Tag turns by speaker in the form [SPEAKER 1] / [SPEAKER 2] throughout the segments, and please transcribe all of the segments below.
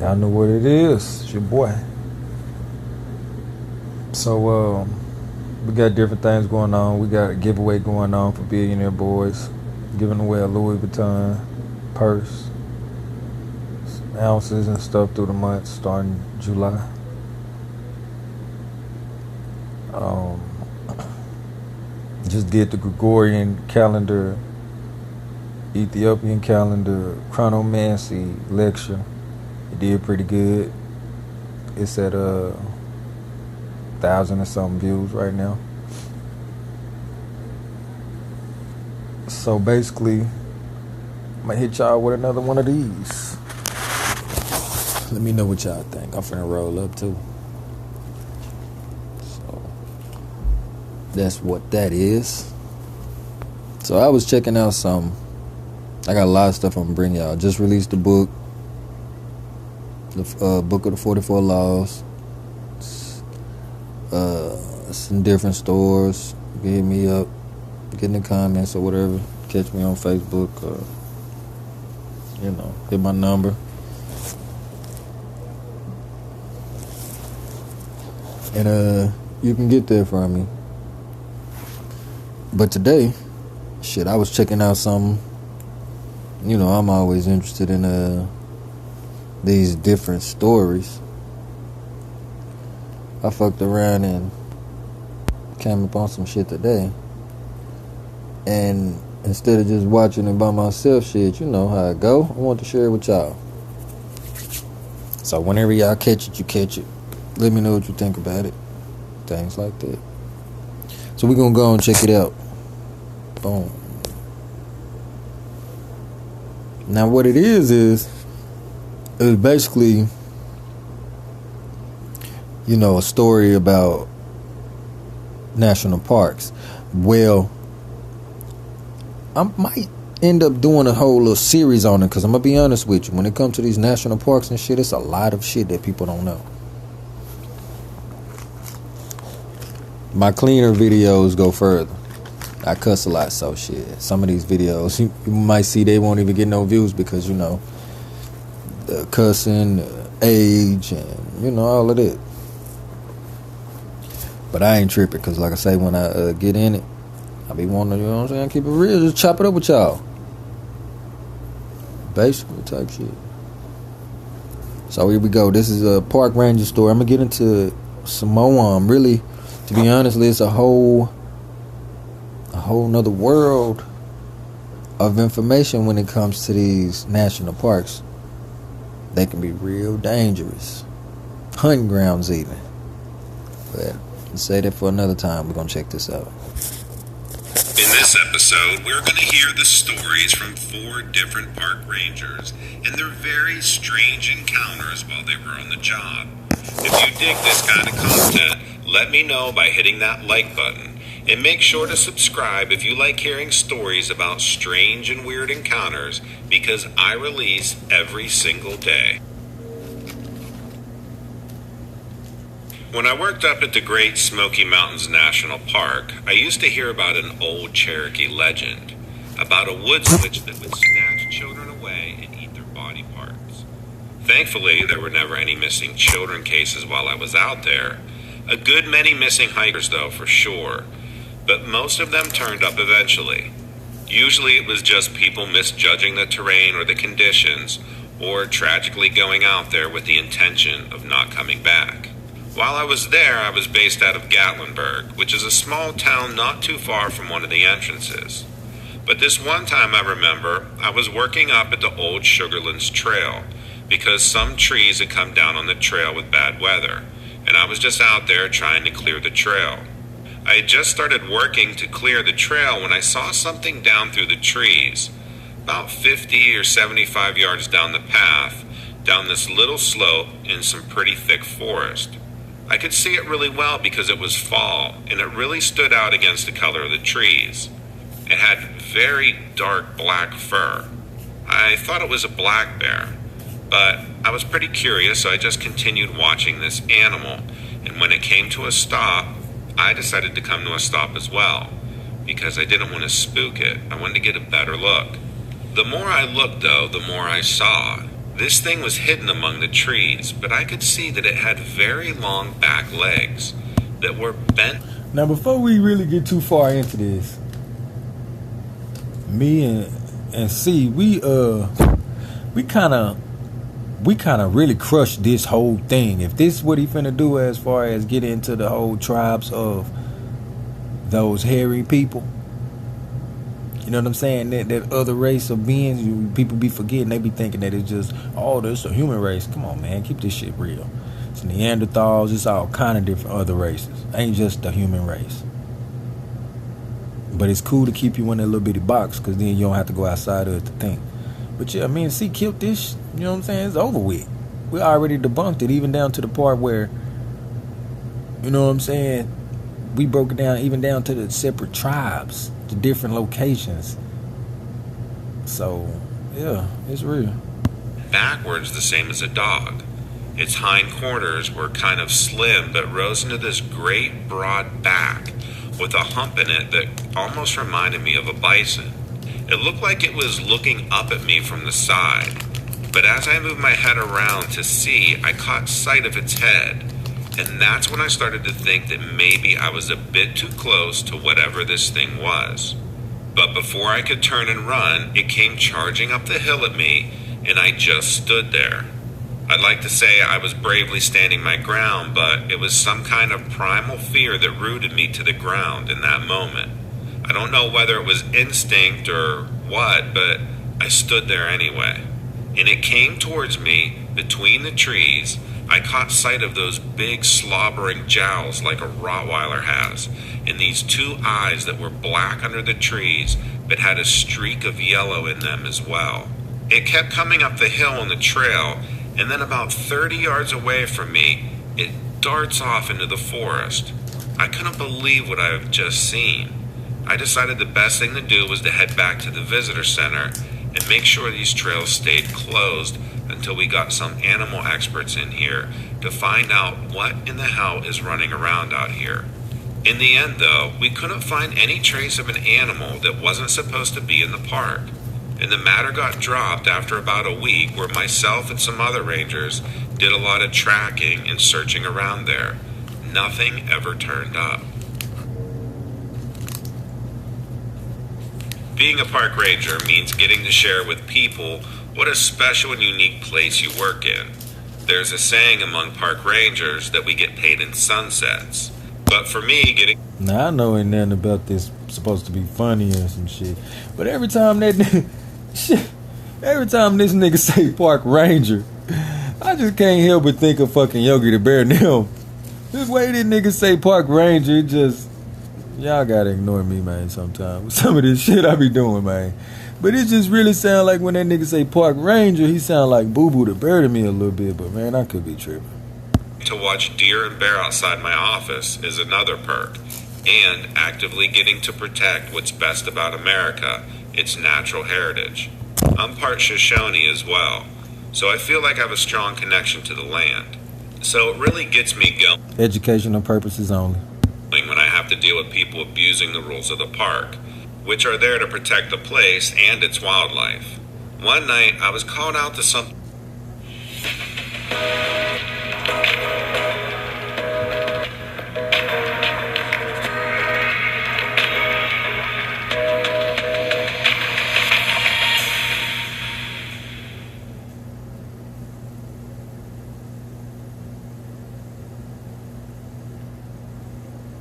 [SPEAKER 1] Y'all know what it is. It's your boy. So, we got different things going on. We got a giveaway going on for Billionaire Boys. Giving away a Louis Vuitton purse. Some ounces and stuff through the month starting July. Just did the Gregorian calendar, Ethiopian calendar, chronomancy lecture. It did pretty good. It's at 1,000 or something views right now. So basically, I'm gonna hit y'all with another one of these. Let me know what y'all think. I'm finna roll up too. So that's what that is. So I was checking out some. I got a lot of stuff I'm gonna bring y'all. Just released the book. The book of the 44 laws. It's in different stores. Hit me up, get in the comments or whatever. Catch me on Facebook. Hit my number. And you can get there from me. But today, I was checking out something. I'm always interested in these different stories. I fucked around and came upon some shit today. And instead of just watching it by myself, you know how it go. I want to share it with y'all. So whenever y'all catch it, you catch it. Let me know what you think about it. Things like that. So we're going to go and check it out. Boom. Now what it is basically, a story about national parks. Well, I might end up doing a whole little series on it, because I'm going to be honest with you. When it comes to these national parks and shit, it's a lot of shit that people don't know. My cleaner videos go further. I cuss a lot, so shit. Some of these videos, you might see they won't even get no views because, the cussing, the age, and, all of that. But I ain't tripping, because like I say, when I get in it, I be wanting to, keep it real, just chop it up with y'all. Basically type shit. So here we go. This is a park ranger story. I'm going to get into some more. Really, to be honest, it's a whole nother world of information when it comes to these national parks. They can be real dangerous. Hunting grounds even. But let's say that for another time. We're going to check this out.
[SPEAKER 2] In this episode, we're going to hear the stories from 4 different park rangers and their very strange encounters while they were on the job. If you dig this kind of content, let me know by hitting that like button. And make sure to subscribe if you like hearing stories about strange and weird encounters, because I release every single day. When I worked up at the Great Smoky Mountains National Park, I used to hear about an old Cherokee legend about a woods witch that would snatch children away and eat their body parts. Thankfully, there were never any missing children cases while I was out there. A good many missing hikers, though, for sure. But most of them turned up eventually. Usually it was just people misjudging the terrain or the conditions, or tragically going out there with the intention of not coming back. While I was there, I was based out of Gatlinburg, which is a small town not too far from one of the entrances. But this one time I remember, I was working up at the old Sugarlands Trail, because some trees had come down on the trail with bad weather, and I was just out there trying to clear the trail. I had just started working to clear the trail when I saw something down through the trees, about 50 or 75 yards down the path, down this little slope in some pretty thick forest. I could see it really well because it was fall, and it really stood out against the color of the trees. It had very dark black fur. I thought it was a black bear, but I was pretty curious, so I just continued watching this animal, and when it came to a stop, I decided to come to a stop as well, because I didn't want to spook it. I wanted to get a better look. The more I looked, though, the more I saw. This thing was hidden among the trees, but I could see that it had very long back legs that were bent.
[SPEAKER 1] Now, before we really get too far into this, me and C, we kind of really crushed this whole thing. If this is what he finna do as far as get into the whole tribes of those hairy people, you know what I'm saying? That other race of beings, people be forgetting. They be thinking that it's just, oh, this a human race. Come on, man, keep this shit real. It's Neanderthals. It's all kind of different other races. Ain't just the human race. But it's cool to keep you in that little bitty box, because then you don't have to go outside of it to think. But yeah, me and C killed this. You know what I'm saying? It's over with. We already debunked it, even down to the part where, you know what I'm saying, we broke it down even down to the separate tribes, the different locations. So, yeah, it's real.
[SPEAKER 2] Backwards the same as a dog. Its hind quarters were kind of slim, but rose into this great broad back with a hump in it that almost reminded me of a bison. It looked like it was looking up at me from the side, but as I moved my head around to see, I caught sight of its head, and that's when I started to think that maybe I was a bit too close to whatever this thing was. But before I could turn and run, it came charging up the hill at me, and I just stood there. I'd like to say I was bravely standing my ground, but it was some kind of primal fear that rooted me to the ground in that moment. I don't know whether it was instinct or what, but I stood there anyway. And it came towards me between the trees. I caught sight of those big slobbering jowls like a Rottweiler has, and these two eyes that were black under the trees but had a streak of yellow in them as well. It kept coming up the hill on the trail, and then about 30 yards away from me, it darts off into the forest. I couldn't believe what I had just seen. I decided the best thing to do was to head back to the visitor center and make sure these trails stayed closed until we got some animal experts in here to find out what in the hell is running around out here. In the end, though, we couldn't find any trace of an animal that wasn't supposed to be in the park, and the matter got dropped after about a week, where myself and some other rangers did a lot of tracking and searching around there. Nothing ever turned up. Being a park ranger means getting to share with people what a special and unique place you work in. There's a saying among park rangers that we get paid in sunsets. But for me, getting...
[SPEAKER 1] Now, I know ain't nothing about this supposed to be funny or some shit. But every time that every time this nigga say park ranger, I just can't help but think of fucking Yogi the Bear now. This way this nigga say park ranger, it just... Y'all gotta ignore me, man, sometimes. Some of this shit I be doing, man. But it just really sound like when that nigga say park ranger, he sound like Boo Boo the Bear to me a little bit. But, man, I could be tripping.
[SPEAKER 2] To watch deer and bear outside my office is another perk. And actively getting to protect what's best about America, its natural heritage. I'm part Shoshone as well, so I feel like I have a strong connection to the land. So it really gets me going.
[SPEAKER 1] Educational purposes only.
[SPEAKER 2] When I have to deal with people abusing the rules of the park, which are there to protect the place and its wildlife. One night, I was called out to something.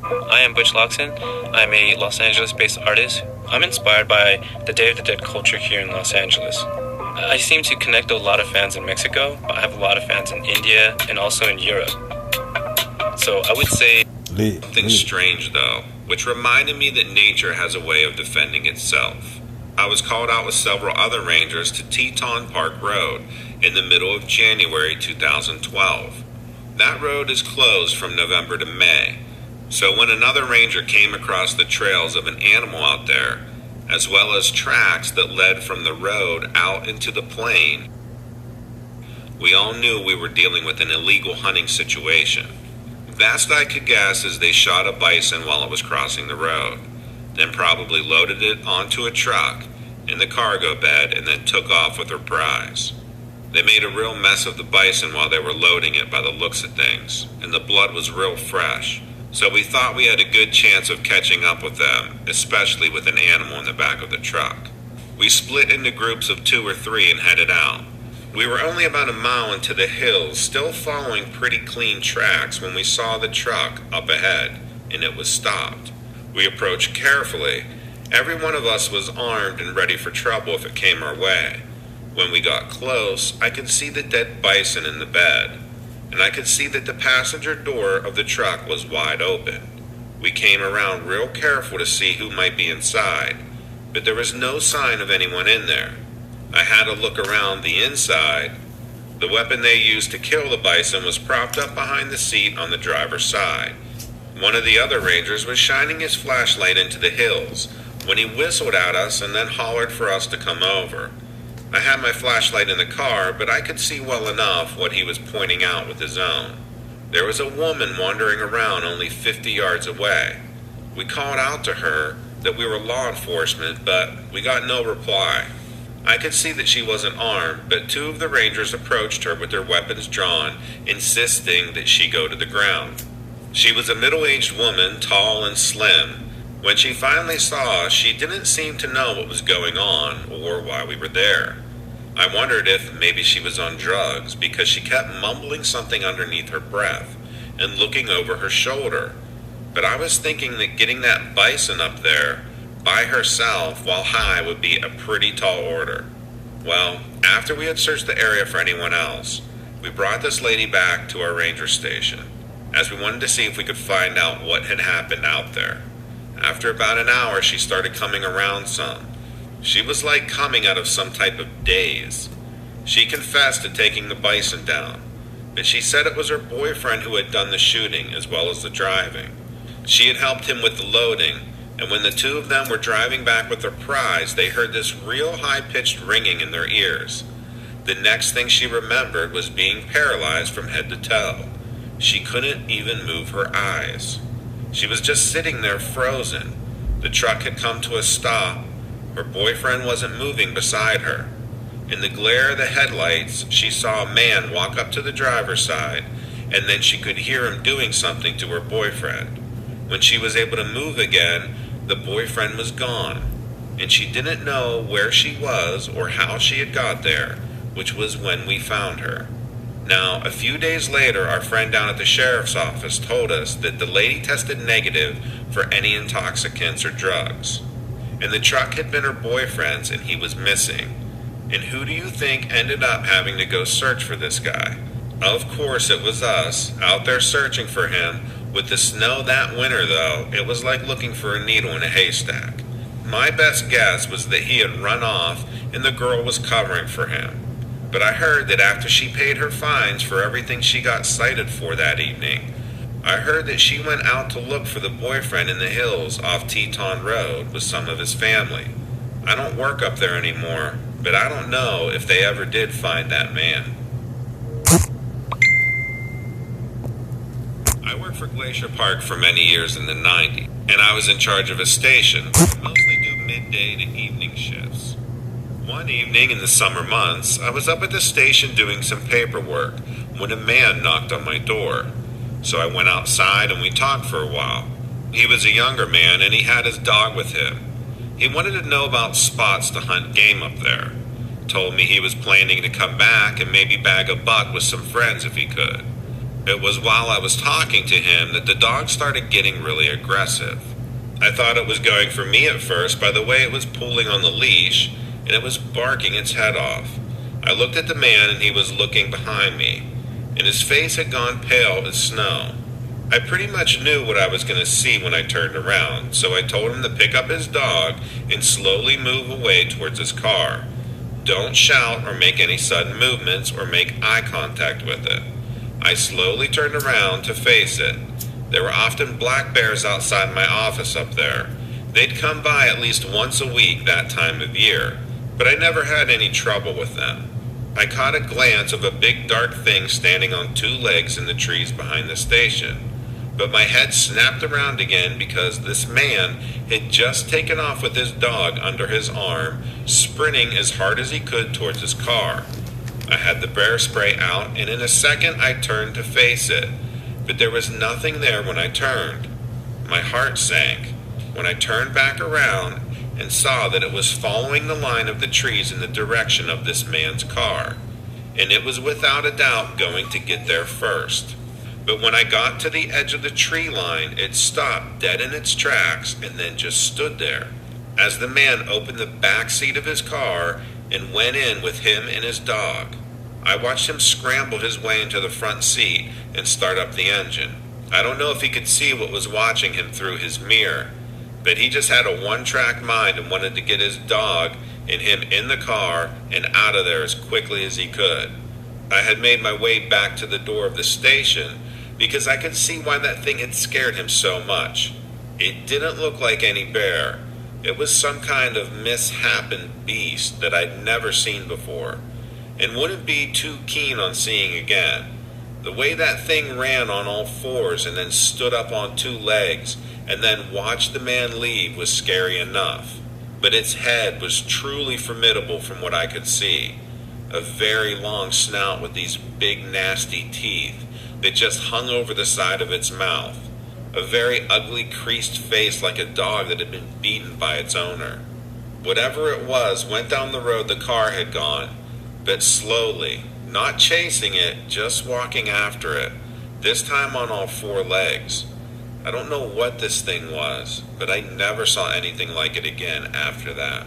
[SPEAKER 3] I am Butch Loxon. I'm a Los Angeles-based artist. I'm inspired by the Day of the Dead culture here in Los Angeles. I seem to connect a lot of fans in Mexico, but I have a lot of fans in India and also in Europe. So I would say...
[SPEAKER 2] Something strange, though, which reminded me that nature has a way of defending itself. I was called out with several other rangers to Teton Park Road in the middle of January 2012. That road is closed from November to May. So when another ranger came across the trails of an animal out there, as well as tracks that led from the road out into the plain, we all knew we were dealing with an illegal hunting situation. Best I could guess is they shot a bison while it was crossing the road, then probably loaded it onto a truck in the cargo bed and then took off with their prize. They made a real mess of the bison while they were loading it by the looks of things, and the blood was real fresh, so we thought we had a good chance of catching up with them, especially with an animal in the back of the truck. We split into groups of 2 or 3 and headed out. We were only about a mile into the hills, still following pretty clean tracks when we saw the truck up ahead, and it was stopped. We approached carefully. Every one of us was armed and ready for trouble if it came our way. When we got close, I could see the dead bison in the bed, and I could see that the passenger door of the truck was wide open. We came around real careful to see who might be inside, but there was no sign of anyone in there. I had to look around the inside. The weapon they used to kill the bison was propped up behind the seat on the driver's side. One of the other rangers was shining his flashlight into the hills when he whistled at us and then hollered for us to come over. I had my flashlight in the car, but I could see well enough what he was pointing out with his own. There was a woman wandering around only 50 yards away. We called out to her that we were law enforcement, but we got no reply. I could see that she wasn't armed, but 2 of the rangers approached her with their weapons drawn, insisting that she go to the ground. She was a middle-aged woman, tall and slim. When she finally saw us, she didn't seem to know what was going on or why we were there. I wondered if maybe she was on drugs, because she kept mumbling something underneath her breath and looking over her shoulder. But I was thinking that getting that bison up there by herself while high would be a pretty tall order. Well, after we had searched the area for anyone else, we brought this lady back to our ranger station, as we wanted to see if we could find out what had happened out there. After about an hour, she started coming around some. She was like coming out of some type of daze. She confessed to taking the bison down, but she said it was her boyfriend who had done the shooting as well as the driving. She had helped him with the loading, and when the 2 of them were driving back with their prize, they heard this real high-pitched ringing in their ears. The next thing she remembered was being paralyzed from head to toe. She couldn't even move her eyes. She was just sitting there frozen. The truck had come to a stop. Her boyfriend wasn't moving beside her. In the glare of the headlights, she saw a man walk up to the driver's side, and then she could hear him doing something to her boyfriend. When she was able to move again, the boyfriend was gone, and she didn't know where she was or how she had got there, which was when we found her. Now, a few days later, our friend down at the sheriff's office told us that the lady tested negative for any intoxicants or drugs. And the truck had been her boyfriend's, and he was missing. And who do you think ended up having to go search for this guy? Of course it was us, out there searching for him. With the snow that winter, though, it was like looking for a needle in a haystack. My best guess was that he had run off and the girl was covering for him. But I heard that after she paid her fines for everything she got cited for that evening, I heard that she went out to look for the boyfriend in the hills off Teton Road with some of his family. I don't work up there anymore, but I don't know if they ever did find that man. I worked for Glacier Park for many years in the 90s, and I was in charge of a station, mostly do midday to evening shifts. One evening in the summer months, I was up at the station doing some paperwork when a man knocked on my door. So I went outside and we talked for a while. He was a younger man and he had his dog with him. He wanted to know about spots to hunt game up there. Told me he was planning to come back and maybe bag a buck with some friends if he could. It was while I was talking to him that the dog started getting really aggressive. I thought it was going for me at first by the way it was pulling on the leash, and it was barking its head off. I looked at the man and he was looking behind me, and his face had gone pale as snow. I pretty much knew what I was going to see when I turned around, so I told him to pick up his dog and slowly move away towards his car. Don't shout or make any sudden movements or make eye contact with it. I slowly turned around to face it. There were often black bears outside my office up there. They'd come by at least once a week that time of year, but I never had any trouble with them. I caught a glance of a big dark thing standing on 2 legs in the trees behind the station, but my head snapped around again because this man had just taken off with his dog under his arm, sprinting as hard as he could towards his car. I had the bear spray out, and in a second I turned to face it, but there was nothing there when I turned. My heart sank when I turned back around and saw that it was following the line of the trees in the direction of this man's car, and it was without a doubt going to get there first. But when I got to the edge of the tree line, it stopped dead in its tracks and then just stood there, as the man opened the back seat of his car and went in with him and his dog. I watched him scramble his way into the front seat and start up the engine. I don't know if he could see what was watching him through his mirror, but he just had a one-track mind and wanted to get his dog and him in the car and out of there as quickly as he could. I had made my way back to the door of the station because I could see why that thing had scared him so much. It didn't look like any bear. It was some kind of misshapen beast that I'd never seen before, and wouldn't be too keen on seeing again. The way that thing ran on all fours and then stood up on two legs and then watched the man leave was scary enough. But its head was truly formidable from what I could see. A very long snout with these big nasty teeth that just hung over the side of its mouth. A very ugly creased face like a dog that had been beaten by its owner. Whatever it was went down the road the car had gone, but slowly, not chasing it, just walking after it, this time on all four legs. I don't know what this thing was, but I never saw anything like it again after that.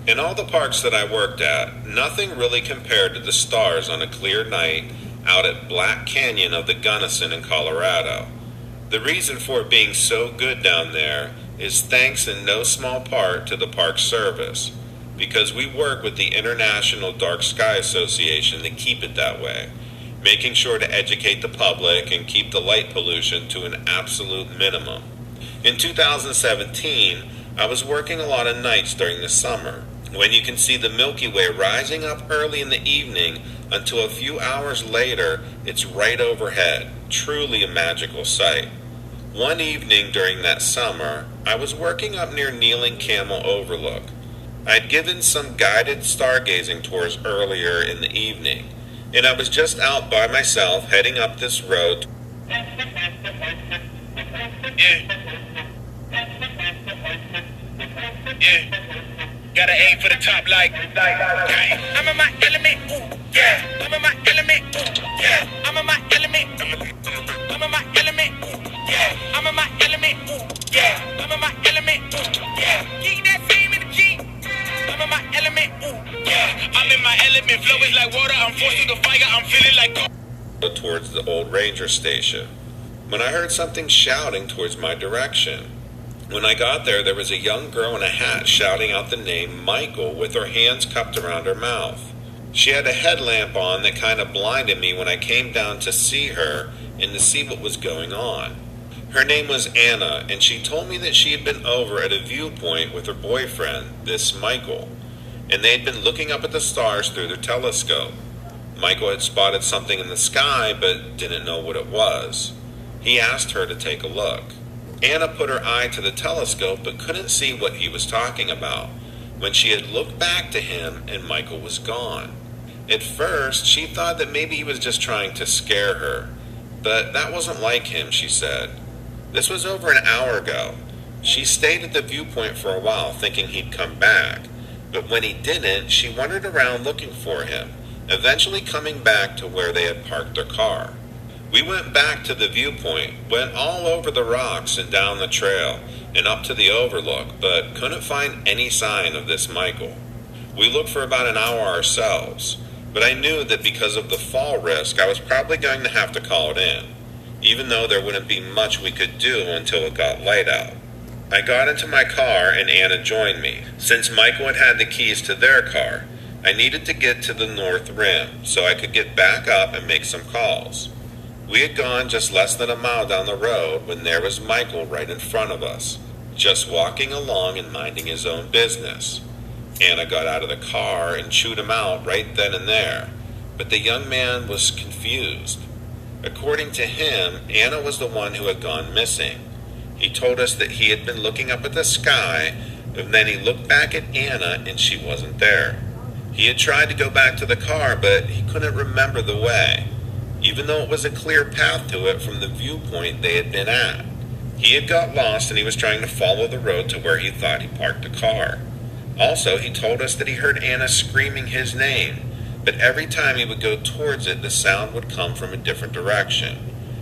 [SPEAKER 2] In all the parks that I worked at, nothing really compared to the stars on a clear night out at Black Canyon of the Gunnison in Colorado. The reason for it being so good down there is thanks in no small part to the Park Service, because we work with the International Dark Sky Association to keep it that way, making sure to educate the public and keep the light pollution to an absolute minimum. In 2017, I was working a lot of nights during the summer, when you can see the Milky Way rising up early in the evening until a few hours later it's right overhead. Truly a magical sight. One evening during that summer, I was working up near Kneeling Camel Overlook. I'd given some guided stargazing tours earlier in the evening, and I was just out by myself heading up this road. Yeah. Gotta aim for the top like I'm in my element, ooh, yeah. I'm in my element, ooh, yeah. I'm in my element, I'm in my element, ooh, yeah. I'm in my element, ooh, yeah. I'm in my element, ooh, yeah. Keep that same energy. I'm in my element, ooh, yeah. I'm in my element, flow is like water. I'm forced through the fire, I'm feeling like towards the old ranger station, when I heard something shouting towards my direction. When I got there, there was a young girl in a hat shouting out the name Michael with her hands cupped around her mouth. She had a headlamp on that kind of blinded me when I came down to see her and to see what was going on. Her name was Anna, and she told me that she had been over at a viewpoint with her boyfriend, this Michael, and they had been looking up at the stars through their telescope. Michael had spotted something in the sky but didn't know what it was. He asked her to take a look. Anna put her eye to the telescope but couldn't see what he was talking about when she had looked back to him and Michael was gone. At first, she thought that maybe he was just trying to scare her, but that wasn't like him, she said. This was over an hour ago. She stayed at the viewpoint for a while thinking he'd come back, but when he didn't, she wandered around looking for him, eventually coming back to where they had parked their car. We went back to the viewpoint, went all over the rocks and down the trail and up to the overlook, but couldn't find any sign of this Michael. We looked for about an hour ourselves, but I knew that because of the fall risk, I was probably going to have to call it in, even though there wouldn't be much we could do until it got light out. I got into my car and Anna joined me. Since Michael had had the keys to their car, I needed to get to the north rim so I could get back up and make some calls. We had gone just less than a mile down the road when there was Michael right in front of us, just walking along and minding his own business. Anna got out of the car and chewed him out right then and there, but the young man was confused. According to him, Anna was the one who had gone missing. He told us that he had been looking up at the sky, But then he looked back at Anna and she wasn't there. He had tried to go back to the car, but he couldn't remember the way, even though it was a clear path to it from the viewpoint they had been at. He had got lost and he was trying to follow the road to where he thought he parked the car. Also, he told us that he heard Anna screaming his name, but every time he would go towards it, the sound would come from a different direction.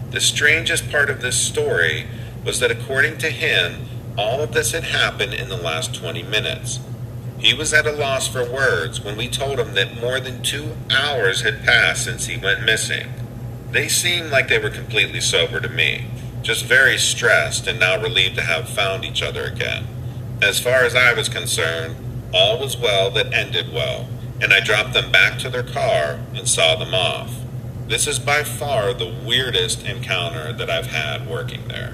[SPEAKER 2] The strangest part of this story was that according to him, all of this had happened in the last 20 minutes. He was at a loss for words when we told him that more than 2 hours had passed since he went missing. They seemed like they were completely sober to me, just very stressed and now relieved to have found each other again. As far as I was concerned, all was well that ended well, and I dropped them back to their car and saw them off. This is by far the weirdest encounter that I've had working there.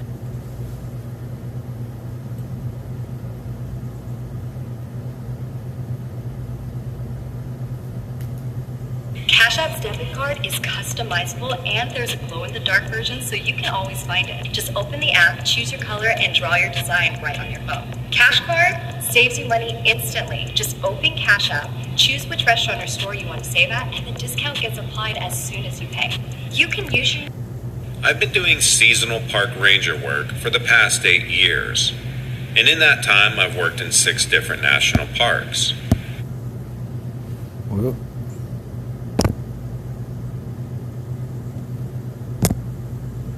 [SPEAKER 4] Cash App's debit card is customizable and there's a glow-in-the-dark version so you can always find it. Just open the app, choose your color, and draw your design right on your phone. Cash Card saves you money instantly. Just open Cash App, choose which restaurant or store you want to save at, and the discount gets applied as soon as you pay. You can use your...
[SPEAKER 2] I've been doing seasonal park ranger work for the past 8 years, and in that time I've worked in 6 different national parks.
[SPEAKER 1] Well,